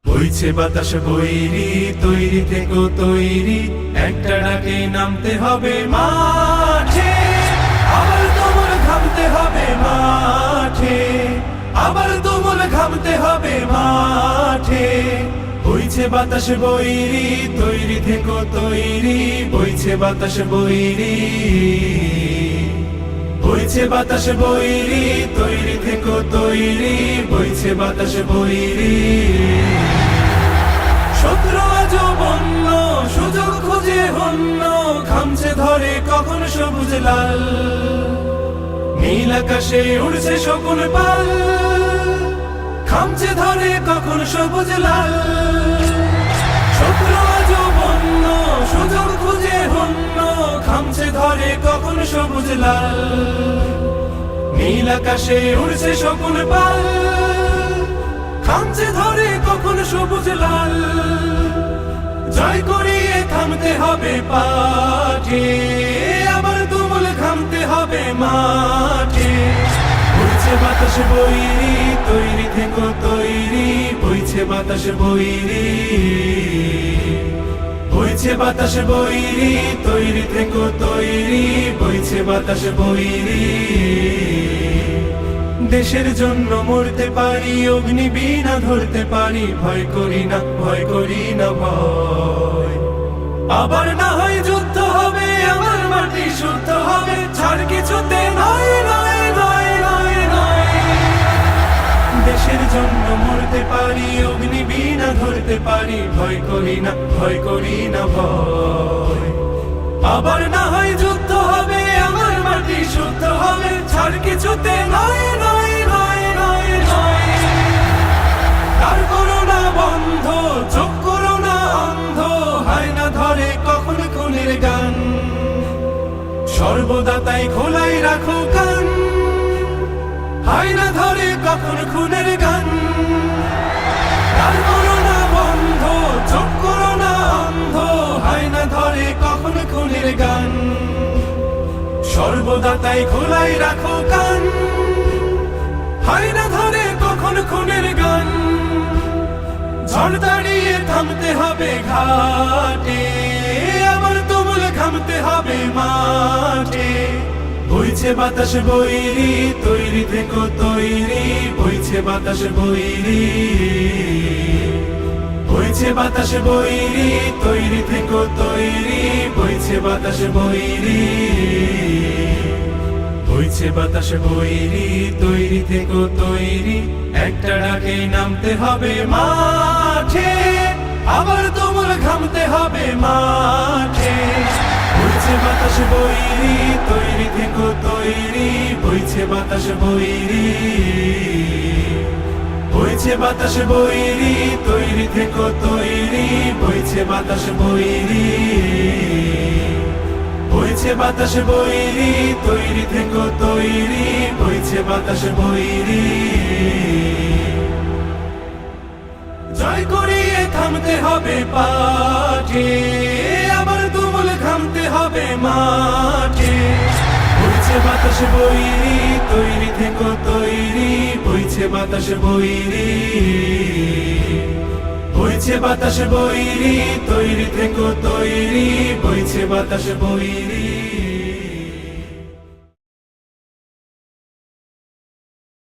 বইছে বাতাস বৈরি, তৈরি থেকো তৈরি, একটা ডাকে নামতে হবে মাঠে। আবার তোমার ঘামতে হবে মাঠে, আবার তোমার ঘামতে হবে মাঠে। বইছে বাতাস বৈরি, তৈরি থেকো তৈরি, বইছে বাতাস বৈরি, বইছে বাতাস বৈরি, তৈরি থেকো তৈরি, বইছে বাতাস বৈরি। শত্রু আজও বন্য, সুযোগ খুঁজে হন্য, খামছে ধরে কখন সবুজ লাল। নীল আকাশে উড়ছে শকুন পাল, খামছে ধরে কখন সবুজ লাল। শত্রু আজও বন্য, সুযোগ খুঁজে হন্য, খামছে ধরে কখন সবুজ লাল। নীল আকাশে উড়ছে শকুন পাল, খামছে ধরে কখন সবুজ লাল। জয় করিয়ে থামতে হবে পাঠে, আবার তুমুল ঘামতে হবে মাঠে। বইছে বাতাস বৈরি, তৈরি থেকো তৈরি, বইছে বাতাস বৈরি, বইছে বাতাস বৈরি, তৈরি থেকো তৈরি, বইছে বাতাস বৈরি। দেশের জন্য মরতে পারি, অগ্নিবীণা ধরতে পারি, ভয় করি না, ভয় করি না ভয়। আবার না হয় যুদ্ধ হবে, আমার মাটি শুদ্ধ হবে, ছাড় কিছুতে নয় নয় নয় নয় নয়। দেশের জন্য মরতে পারি, অগ্নিবীণা ধরতে পারি, ভয় করি না, ভয় করি না ভয়। আবার না হয় যুদ্ধ হবে, আমার মাটি শুদ্ধ হবে, ছাড় কিছুতে নয় নয় নয় নয় নয়। তার করো না বন্ধ, চোখ করো না অন্ধ, হয় না ধরে কখন খুনের গান। সর্বদা তাই খোলাই রাখো কান, হয় না ধরে কখন খুনের গান। তার করো না বন্ধ, চোখ করো না অন্ধ, হয় না ধরে কখন খুনের গান। সর্বদা তাই খোলাই রাখো কান, হয় না ধরে কখন খুনের গান। ঝড় দাঁড়িয়ে থামতে হবে ঘাটে, আবার তুমুল ঘামতে হবে মাঠে। বইছে বাতাস বৈরি, তৈরি থেকো তৈরি, বইছে বাতাস বৈরি, বইছে বাতাস বৈরি, তৈরি থেকো তৈরি, বইছে বাতাস বৈরি, বইছে বাতাস বৈরি, তৈরি থেকো তৈরি, একটা ডাকে নামতে হবে মাঠে। আবার তুমুল ঘামতে হবে মাঠে। বইছে বাতাস বৈরি, তৈরি থেকো তৈরি, বইছে বাতাস বৈরি, বইছে বাতাস বৈরি, তৈরি থেকো তৈরি, বইছে বাতাস বৈরি, বইছে বাতাস বৈরি, তৈরি থেকো তৈরি, বইছে বাতাস বৈরি। জয় করিয়ে থামতে হবে পাঠে, আবার তুমুল ঘামতে হবে মাঠে। বইছে বাতাস বৈরি, তৈরি থেকো তৈরি, বইছে বাতাস বৈরি, বইছে বাতাস বৈরি, তৈরি থেকো তৈরি, বইছে বাতাস বৈরি।